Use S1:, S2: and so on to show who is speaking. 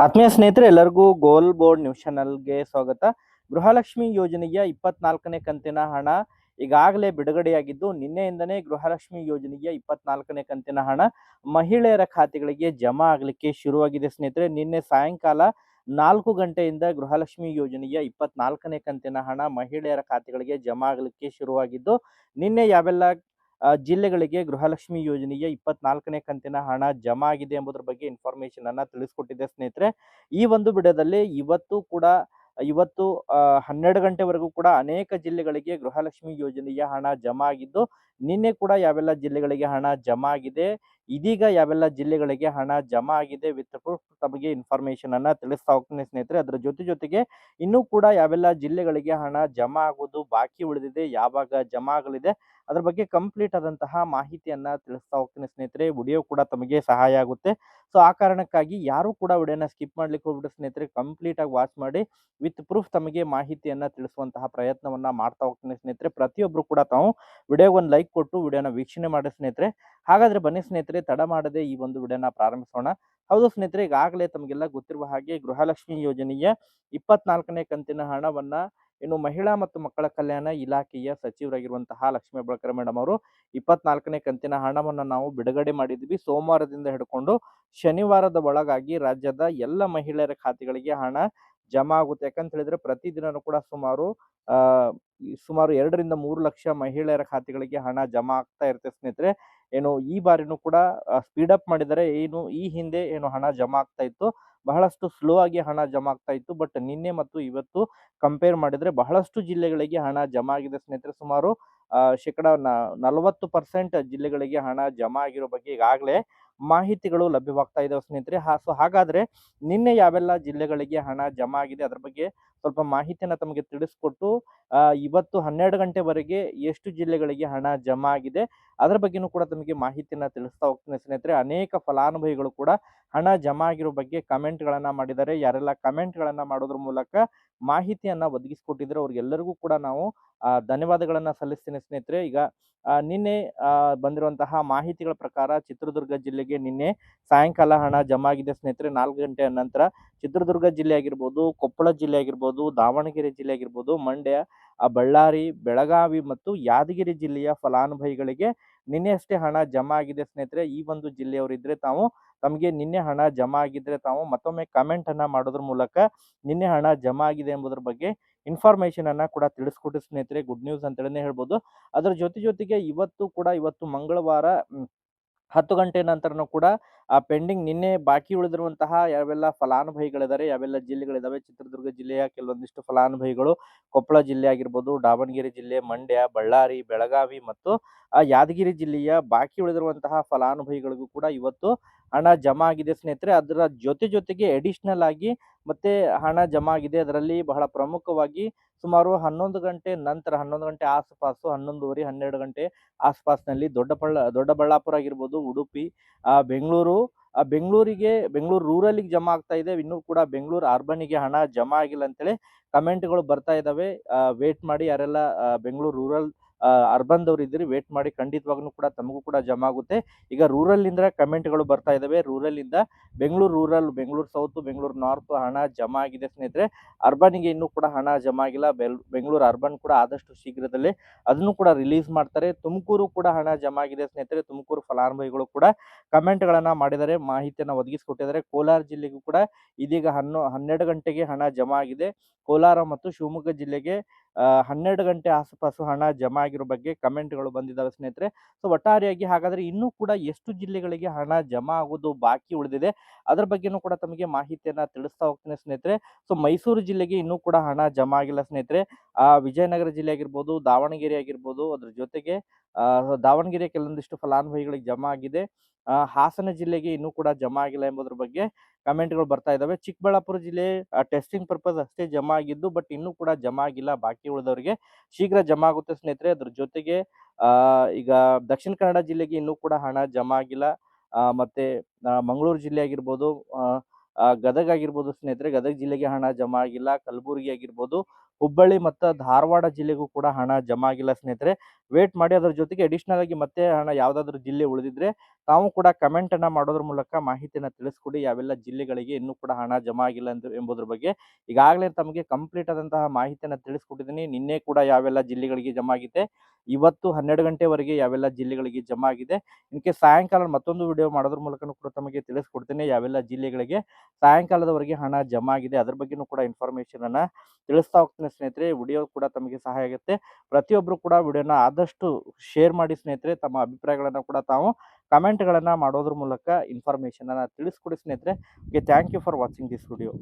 S1: ಆತ್ಮೀಯ ಸ್ನೇಹಿತರೆ ಎಲ್ಲರಿಗೂ ಗೋಲ್ ಬೋರ್ಡ್ ನ್ಯೂಸ್ ಚಾನಲ್ಗೆ ಸ್ವಾಗತ. ಗೃಹಲಕ್ಷ್ಮಿ ಯೋಜನೆಯ 24ನೇ ಕಂತಿನ ಹಣ ಈಗಾಗಲೇ ಬಿಡುಗಡೆಯಾಗಿದ್ದು, ನಿನ್ನೆಯಿಂದನೇ ಗೃಹಲಕ್ಷ್ಮಿ ಯೋಜನೆಯ 24ನೇ ಕಂತಿನ ಹಣ ಮಹಿಳೆಯರ ಖಾತೆಗಳಿಗೆ ಜಮಾ ಆಗಲಿಕ್ಕೆ ಶುರುವಾಗಿದೆ ಸ್ನೇಹಿತರೆ. ನಿನ್ನೆ ಸಾಯಂಕಾಲ 4 ಗಂಟೆಯಿಂದ ಗೃಹಲಕ್ಷ್ಮಿ ಯೋಜನೆಯ 24ನೇ ಕಂತಿನ ಹಣ ಮಹಿಳೆಯರ ಖಾತೆಗಳಿಗೆ ಜಮಾ ಆಗಲಿಕ್ಕೆ ಶುರುವಾಗಿದ್ದು, ನಿನ್ನೆ ಯಾವೆಲ್ಲ ಜಿಲ್ಲೆಗಳಿಗೆ ಗೃಹಲಕ್ಷ್ಮಿ ಯೋಜನೆಯ 24ನೇ ಕಂತಿನ ಹಣ ಜಮಾ ಆಗಿದೆ ಎಂಬುದರ ಬಗ್ಗೆ ಇನ್ಫಾರ್ಮೇಶನ್ ಅನ್ನ ತಿಳಿಸ್ಕೊಟ್ಟಿದ್ದೆ ಸ್ನೇಹಿತರೆ. ಈ ಒಂದು ವಿಡಿಯೋದಲ್ಲಿ ಇವತ್ತು 12 ಗಂಟೆವರೆಗೂ ಕೂಡ ಅನೇಕ ಜಿಲ್ಲೆಗಳಿಗೆ ಗೃಹಲಕ್ಷ್ಮಿ ಯೋಜನೆಯ ಹಣ ಜಮಾ ಆಗಿದ್ದು, ನಿನ್ನೆ ಕೂಡ ಯಾವೆಲ್ಲ ಜಿಲ್ಲೆಗಳಿಗೆ ಹಣ ಜಮಾ ಆಗಿದೆ, ಇದೀಗ ಯಾವೆಲ್ಲ ಜಿಲ್ಲೆಗಳಿಗೆ ಹಣ ಜಮಾ ಆಗಿದೆ ವಿತ್ ಪ್ರೂಫ್ ತಮಗೆ ಇನ್ಫಾರ್ಮೇಶನ್ ಅನ್ನ ತಿಳಿಸ್ತಾ ಹೋಗ್ತೀನಿ ಸ್ನೇಹಿತರೆ. ಅದರ ಜೊತೆಗೆ ಇನ್ನೂ ಕೂಡ ಯಾವೆಲ್ಲ ಜಿಲ್ಲೆಗಳಿಗೆ ಹಣ ಜಮಾ ಆಗುವುದು ಬಾಕಿ ಉಳಿದಿದೆ, ಯಾವಾಗ ಜಮಾ ಆಗಲಿದೆ ಅದ್ರ ಬಗ್ಗೆ ಕಂಪ್ಲೀಟ್ ಆದಂತಹ ಮಾಹಿತಿಯನ್ನ ತಿಳಿಸ್ತಾ ಹೋಗ್ತೀನಿ ಸ್ನೇಹಿತರೆ. ವಿಡಿಯೋ ಕೂಡ ತಮಗೆ ಸಹಾಯ ಆಗುತ್ತೆ. ಸೊ ಆ ಕಾರಣಕ್ಕಾಗಿ ಯಾರು ಕೂಡ ವಿಡಿಯೋನ ಸ್ಕಿಪ್ ಮಾಡ್ಲಿಕ್ಕೆ ಹೋಗ್ಬಿಟ್ಟು ಸ್ನೇಹಿತರೆ, ಕಂಪ್ಲೀಟ್ ಆಗಿ ವಾಚ್ ಮಾಡಿ ವಿತ್ ಪ್ರೂಫ್ ತಮಗೆ ಮಾಹಿತಿಯನ್ನ ತಿಳಿಸುವಂತಹ ಪ್ರಯತ್ನವನ್ನ ಮಾಡ್ತಾ ಹೋಗ್ತೀನಿ ಸ್ನೇಹಿತರೆ. ಪ್ರತಿಯೊಬ್ರು ಕೂಡ ತಾವು ವಿಡಿಯೋಗೆ ಒಂದು ಲೈಕ್ ಕೊಟ್ಟು ವಿಡಿಯೋನ ವೀಕ್ಷಣೆ ಮಾಡಿ ಸ್ನೇಹಿತರೆ. ಹಾಗಾದ್ರೆ ಬನ್ನಿ ಸ್ನೇಹಿತರೆ, ತಡ ಮಾಡದೆ ಈ ಒಂದು ವಿಡಿಯೋನ ಪ್ರಾರಂಭಿಸೋಣ. ಹೌದು ಸ್ನೇಹಿತರೆ, ಈಗಾಗಲೇ ತಮಗೆಲ್ಲ ಗೊತ್ತಿರುವ ಹಾಗೆ ಗೃಹಲಕ್ಷ್ಮಿ ಯೋಜನೆಯ 24ನೇ ಕಂತಿನ ಹಣವನ್ನ ಇನ್ನು ಮಹಿಳಾ ಮತ್ತು ಮಕ್ಕಳ ಕಲ್ಯಾಣ ಇಲಾಖೆಯ ಸಚಿವರಾಗಿರುವಂತಹ ಲಕ್ಷ್ಮೀ ಹೆಬ್ಬಾಳ್ಕರ್ ಮೇಡಮ್ ಅವರು 24ನೇ ಕಂತಿನ ಹಣವನ್ನು ನಾವು ಬಿಡುಗಡೆ ಮಾಡಿದ್ವಿ. ಸೋಮವಾರದಿಂದ ಹಿಡ್ಕೊಂಡು ಶನಿವಾರದ ಒಳಗಾಗಿ ರಾಜ್ಯದ ಎಲ್ಲ ಮಹಿಳೆಯರ ಖಾತೆಗಳಿಗೆ ಹಣ ಜಮಾ ಆಗುತ್ತೆ. ಯಾಕಂತ ಹೇಳಿದ್ರೆ ಪ್ರತಿದಿನನೂ ಕೂಡ ಆ ಸುಮಾರು 2 ರಿಂದ 3 ಲಕ್ಷ ಮಹಿಳೆಯರ ಖಾತೆಗಳಿಗೆ ಹಣ ಜಮಾ ಆಗ್ತಾ ಇರುತ್ತೆ ಸ್ನೇಹಿತರೆ. ಏನು ಈ ಬಾರಿನೂ ಕೂಡ ಸ್ಪೀಡ್ ಅಪ್ ಮಾಡಿದರೆ, ಏನು ಈ ಹಿಂದೆ ಏನು ಹಣ ಜಮಾ ಆಗ್ತಾ ಇತ್ತು ಬಹಳಷ್ಟು ಸ್ಲೋ ಆಗಿ ಹಣ ಜಮಾ ಆಗ್ತಾ ಇತ್ತು. ಬಟ್ ನಿನ್ನೆ ಮತ್ತು ಇವತ್ತು ಕಂಪೇರ್ ಮಾಡಿದ್ರೆ ಬಹಳಷ್ಟು ಜಿಲ್ಲೆಗಳಿಗೆ ಹಣ ಜಮಾ ಆಗಿದೆ ಸ್ನೇಹಿತರೆ. ಸುಮಾರು ಶೇಕಡ 40% ಜಿಲ್ಲೆಗಳಿಗೆ ಹಣ ಜಮಾ ಆಗಿರೋ ಬಗ್ಗೆ ಈಗಾಗಲೇ ಮಾಹಿತಿಗಳು ಲಭ್ಯವಾಗ್ತಾ ಇದಾವೆ ಸ್ನೇಹಿತರೆ. ಸೊ ಹಾಗಾದ್ರೆ ನಿನ್ನೆ ಯಾವೆಲ್ಲ ಜಿಲ್ಲೆಗಳಿಗೆ ಹಣ ಜಮಾ ಆಗಿದೆ ಅದ್ರ ಬಗ್ಗೆ ಸ್ವಲ್ಪ ಮಾಹಿತಿಯನ್ನ ತಮಗೆ ತಿಳಿಸ್ಕೊಟ್ಟು, ಇವತ್ತು 12 ಗಂಟೆವರೆಗೆ ಎಷ್ಟು ಜಿಲ್ಲೆಗಳಿಗೆ ಹಣ ಜಮಾ ಆಗಿದೆ ಅದರ ಬಗ್ಗೆನೂ ಕೂಡ ತಮಗೆ ಮಾಹಿತಿಯನ್ನ ತಿಳಿಸ್ತಾ ಹೋಗ್ತೀನಿ ಸ್ನೇಹಿತರೆ. ಅನೇಕ ಫಲಾನುಭವಿಗಳು ಕೂಡ ಹಣ ಜಮಾ ಆಗಿರೋ ಬಗ್ಗೆ ಕಮೆಂಟ್ ಗಳನ್ನ ಮಾಡಿದ್ದಾರೆ. ಯಾರೆಲ್ಲ ಕಮೆಂಟ್ ಗಳನ್ನ ಮಾಡೋದ್ರ ಮೂಲಕ ಮಾಹಿತಿಯನ್ನ ಒದಗಿಸಿಕೊಟ್ಟಿದ್ರೆ ಅವ್ರಿಗೆಲ್ಲರಿಗೂ ಕೂಡ ನಾವು ಧನ್ಯವಾದಗಳನ್ನ ಸಲ್ಲಿಸ್ತೀನಿ ಸ್ನೇಹಿತರೆ. ಈಗ ನಿನ್ನೆ ಬಂದಿರುವಂತಹ ಮಾಹಿತಿಗಳ ಪ್ರಕಾರ ಚಿತ್ರದುರ್ಗ ಜಿಲ್ಲೆಗೆ ನಿನ್ನೆ ಸಾಯಂಕಾಲ ಹಣ ಜಮಾ ಆಗಿದೆ ಸ್ನೇಹಿತರೆ. 4 ಗಂಟೆಯ ನಂತರ ಚಿತ್ರದುರ್ಗ ಜಿಲ್ಲೆ ಆಗಿರ್ಬೋದು, ಕೊಪ್ಪಳ ಜಿಲ್ಲೆ ಆಗಿರ್ಬೋದು, ದಾವಣಗೆರೆ ಜಿಲ್ಲೆ ಆಗಿರ್ಬೋದು, ಮಂಡ್ಯ, ಬಳ್ಳಾರಿ, ಬೆಳಗಾವಿ ಮತ್ತು ಯಾದಗಿರಿ ಜಿಲ್ಲೆಯ ಫಲಾನುಭವಿಗಳಿಗೆ ನಿನ್ನೆ ಅಷ್ಟೇ ಹಣ ಜಮಾ ಆಗಿದೆ ಸ್ನೇಹಿತರೆ. ಈ ಒಂದು ಜಿಲ್ಲೆಯವರಿದ್ರೆ ತಮಗೆ ನಿನ್ನೆ ಹಣ ಜಮಾ ಆಗಿದ್ರೆ ತಾವು ಮತ್ತೊಮ್ಮೆ ಕಮೆಂಟ್ ಅನ್ನ ಮಾಡೋದ್ರ ಮೂಲಕ ನಿನ್ನೆ ಹಣ ಜಮಾ ಆಗಿದೆ ಎಂಬುದರ ಬಗ್ಗೆ ಇನ್ಫಾರ್ಮೇಶನ್ ಅನ್ನ ಕೂಡ ತಿಳಿಸ್ಕೊಟ್ಟು ಸ್ನೇಹಿತರೆ, ಗುಡ್ ನ್ಯೂಸ್ ಅಂತ ಹೇಳ್ಬೋದು. ಅದರ ಜೊತೆಗೆ ಇವತ್ತು ಮಂಗಳವಾರ 10 ಗಂಟೆ ನಂತರನೂ ಕೂಡ ಪೆಂಡಿಂಗ್ ನಿನ್ನೆ ಬಾಕಿ ಉಳಿದಿರುವಂತಹ ಯಾವೆಲ್ಲ ಫಲಾನುಭವಿಗಳಿದ್ದಾರೆ, ಯಾವೆಲ್ಲ ಜಿಲ್ಲೆಗಳಿದಾವೆ, ಚಿತ್ರದುರ್ಗ ಜಿಲ್ಲೆಯ ಕೆಲವೊಂದಿಷ್ಟು ಫಲಾನುಭವಿಗಳು, ಕೊಪ್ಪಳ ಜಿಲ್ಲೆ ಆಗಿರ್ಬೋದು, ದಾವಣಗೆರೆ ಜಿಲ್ಲೆ, ಮಂಡ್ಯ, ಬಳ್ಳಾರಿ, ಬೆಳಗಾವಿ ಮತ್ತು ಯಾದಗಿರಿ ಜಿಲ್ಲೆಯ ಬಾಕಿ ಉಳಿದಿರುವಂತಹ ಫಲಾನುಭವಿಗಳಿಗೂ ಕೂಡ ಇವತ್ತು ಹಣ ಜಮಾ ಆಗಿದೆ ಸ್ನೇಹಿತರೆ. ಅದರ ಜೊತೆಗೆ ಅಡಿಷನಲ್ ಆಗಿ ಮತ್ತೆ ಹಣ ಜಮಾ ಆಗಿದೆ. ಅದರಲ್ಲಿ ಬಹಳ ಪ್ರಮುಖವಾಗಿ ಸುಮಾರು 11 ಗಂಟೆ ನಂತರ, 11 ಗಂಟೆ ಆಸುಪಾಸು, 11:30, 12 ಗಂಟೆ ಆಸ್ಪಾಸ್ನಲ್ಲಿ ದೊಡ್ಡಬಳ್ಳಾಪುರ ಆಗಿರ್ಬೋದು, ಉಡುಪಿ, ಬೆಂಗಳೂರು ರೂರಲ್ಗೆ ಜಮಾ ಆಗ್ತಾ ಇದೆ. ಇನ್ನೂ ಕೂಡ ಬೆಂಗಳೂರು ಅರ್ಬನ್ಗೆ ಹಣ ಜಮಾ ಆಗಿಲ್ಲ ಅಂತೇಳಿ ಕಮೆಂಟ್ಗಳು ಬರ್ತಾ ಇದಾವೆ. ವೇಟ್ ಮಾಡಿ, ಯಾರೆಲ್ಲ ಬೆಂಗಳೂರು ರೂರಲ್ ಅರ್ಬನ್ದವ್ರು ಇದ್ರಿ ವೇಟ್ ಮಾಡಿ, ಖಂಡಿತವಾಗ್ಲೂ ಕೂಡ ತಮಗೂ ಕೂಡ ಜಮಾ ಆಗುತ್ತೆ. ಈಗ ರೂರಲ್ ಇಂದ ಕಮೆಂಟ್ಗಳು ಬರ್ತಾ ಇದಾವೆ. ರೂರಲ್ ಇಂದ ಬೆಂಗಳೂರು ಸೌತ್, ಬೆಂಗಳೂರು ನಾರ್ತ್ ಹಣ ಜಮಾ ಆಗಿದೆ ಸ್ನೇಹಿತರೆ. ಅರ್ಬನ್ಗೆ ಇನ್ನೂ ಕೂಡ ಹಣ ಜಮಾ ಆಗಿಲ್ಲ. ಬೆಂಗಳೂರು ಅರ್ಬನ್ ಕೂಡ ಆದಷ್ಟು ಶೀಘ್ರದಲ್ಲೇ ಅದನ್ನು ಕೂಡ ರಿಲೀಸ್ ಮಾಡ್ತಾರೆ. ತುಮಕೂರು ಕೂಡ ಹಣ ಜಮಾ ಆಗಿದೆ ಸ್ನೇಹಿತರೆ. ತುಮಕೂರು ಫಲಾನುಭವಿಗಳು ಕೂಡ ಕಮೆಂಟ್ ಗಳನ್ನ ಮಾಡಿದರೆ ಮಾಹಿತಿಯನ್ನ ಒದಗಿಸಿಕೊಟ್ಟಿದ್ದಾರೆ. ಕೋಲಾರ ಜಿಲ್ಲೆಗೂ ಕೂಡ ಇದೀಗ 12 ಗಂಟೆಗೆ ಹಣ ಜಮಾ ಆಗಿದೆ. ಕೋಲಾರ ಮತ್ತು ಶಿವಮೊಗ್ಗ ಜಿಲ್ಲೆಗೆ 12 ಗಂಟೆ ಆಸುಪಾಸು ಹಣ ಜಮಾ ಆಗಿರೋ ಬಗ್ಗೆ ಕಮೆಂಟ್ಗಳು ಬಂದಿದ್ದಾವೆ ಸ್ನೇಹಿತರೆ. ಸೊ ಒಟ್ಟಾರೆಯಾಗಿ ಹಾಗಾದ್ರೆ ಇನ್ನೂ ಕೂಡ ಎಷ್ಟು ಜಿಲ್ಲೆಗಳಿಗೆ ಹಣ ಜಮಾ ಆಗೋದು ಬಾಕಿ ಉಳಿದಿದೆ ಅದ್ರ ಬಗ್ಗೆನೂ ಕೂಡ ತಮಗೆ ಮಾಹಿತಿಯನ್ನ ತಿಳಿಸ್ತಾ ಹೋಗ್ತೀನಿ ಸ್ನೇಹಿತರೆ. ಸೊ ಮೈಸೂರು ಜಿಲ್ಲೆಗೆ ಇನ್ನೂ ಕೂಡ ಹಣ ಜಮಾ ಆಗಿಲ್ಲ ಸ್ನೇಹಿತರೆ. ವಿಜಯನಗರ ಜಿಲ್ಲೆ ಆಗಿರ್ಬೋದು, ದಾವಣಗೆರೆ ಆಗಿರ್ಬೋದು, ಅದ್ರ ಜೊತೆಗೆ ದಾವಣಗೆರೆ ಕೆಲವೊಂದಿಷ್ಟು ಫಲಾನುಭವಿಗಳಿಗೆ ಜಮಾ ಆಗಿದೆ. ಹಾಸನ ಜಿಲ್ಲೆಗೆ ಇನ್ನೂ ಕೂಡ ಜಮಾ ಆಗಿಲ್ಲ ಎಂಬುದರ ಬಗ್ಗೆ ಕಮೆಂಟ್ಗಳು ಬರ್ತಾ ಇದಾವೆ. ಚಿಕ್ಕಬಳ್ಳಾಪುರ ಜಿಲ್ಲೆ ಟೆಸ್ಟಿಂಗ್ ಪರ್ಪಸ್ ಅಷ್ಟೇ ಜಮಾ ಆಗಿದ್ದು, ಬಟ್ ಇನ್ನೂ ಕೂಡ ಜಮಾ ಆಗಿಲ್ಲ. ಬಾಕಿ ಉಳಿದವರಿಗೆ ಶೀಘ್ರ ಜಮಾ ಆಗುತ್ತೆ ಸ್ನೇಹಿತರೆ. ಅದ್ರ ಜೊತೆಗೆ ಈಗ ದಕ್ಷಿಣ ಕನ್ನಡ ಜಿಲ್ಲೆಗೆ ಇನ್ನೂ ಕೂಡ ಹಣ ಜಮಾ ಆಗಿಲ್ಲ. ಮತ್ತೆ ಮಂಗಳೂರು ಜಿಲ್ಲೆ ಆಗಿರ್ಬೋದು, ಗದಗ ಆಗಿರ್ಬೋದು ಸ್ನೇಹಿತರೆ, ಗದಗ ಜಿಲ್ಲೆಗೆ ಹಣ ಜಮಾ ಆಗಿಲ್ಲ. ಕಲಬುರಗಿ ಆಗಿರ್ಬೋದು, ಹುಬ್ಬಳ್ಳಿ ಮತ್ತು ಧಾರವಾಡ ಜಿಲ್ಲೆಗೂ ಕೂಡ ಹಣ ಜಮಾ ಆಗಿಲ್ಲ ಸ್ನೇಹಿತರೆ. ವೇಟ್ ಮಾಡಿ. ಅದರ ಜೊತೆಗೆ ಅಡಿಷನಲ್ ಆಗಿ ಮತ್ತೆ ಹಣ ಯಾವ್ದಾದ್ರು ಜಿಲ್ಲೆ ಉಳಿದಿದ್ರೆ ತಾವು ಕೂಡ ಕಮೆಂಟನ್ನು ಮಾಡೋದ್ರ ಮೂಲಕ ಮಾಹಿತಿಯನ್ನು ತಿಳಿಸ್ಕೊಡಿ. ಯಾವೆಲ್ಲ ಜಿಲ್ಲೆಗಳಿಗೆ ಇನ್ನೂ ಕೂಡ ಹಣ ಜಮಾ ಆಗಿಲ್ಲ ಎಂಬುದ್ರ ಬಗ್ಗೆ ಈಗಾಗಲೇ ತಮಗೆ ಕಂಪ್ಲೀಟ್ ಆದಂತಹ ಮಾಹಿತಿಯನ್ನು ತಿಳಿಸ್ಕೊಟ್ಟಿದ್ದೀನಿ. ನಿನ್ನೆ ಕೂಡ ಯಾವೆಲ್ಲ ಜಿಲ್ಲೆಗಳಿಗೆ ಜಮಾ ಆಗಿದೆ, ಇವತ್ತು 12 ಗಂಟೆವರೆಗೆ ಯಾವೆಲ್ಲ ಜಿಲ್ಲೆಗಳಿಗೆ ಜಮಾ ಆಗಿದೆ. ಇನ್ಕೇಸ್ ಸಾಯಂಕಾಲ ಮತ್ತೊಂದು ವಿಡಿಯೋ ಮಾಡೋದ್ರ ಮೂಲಕನೂ ಕೂಡ ತಮಗೆ ತಿಳಿಸ್ಕೊಡ್ತೀನಿ ಯಾವೆಲ್ಲ ಜಿಲ್ಲೆಗಳಿಗೆ ಸಾಯಂಕಾಲದವರೆಗೆ ಹಣ ಜಮಾ ಆಗಿದೆ. ಅದ್ರ ಬಗ್ಗೆನೂ ಕೂಡ ಇನ್ಫಾರ್ಮೇಷನನ್ನು ತಿಳಿಸ್ತಾ ಹೋಗ್ತೀನಿ ಸ್ನೇಹಿತರೆ. ವಿಡಿಯೋ ಕೂಡ ತಮಗೆ ಸಹಾಯ ಆಗುತ್ತೆ. ಪ್ರತಿಯೊಬ್ಬರು ಕೂಡ ವಿಡಿಯೋನ ಆದಷ್ಟು ಶೇರ್ ಮಾಡಿ ಸ್ನೇಹಿತರೆ. ತಮ್ಮ ಅಭಿಪ್ರಾಯಗಳನ್ನು ಕೂಡ ತಾವು ಕಮೆಂಟ್ಗಳನ್ನು ಮಾಡೋದ್ರ ಮೂಲಕ ಇನ್ಫಾರ್ಮೇಷನನ್ನು ತಿಳಿಸ್ಕೊಡಿ ಸ್ನೇಹಿತರೆ. Okay, thank you for watching this video.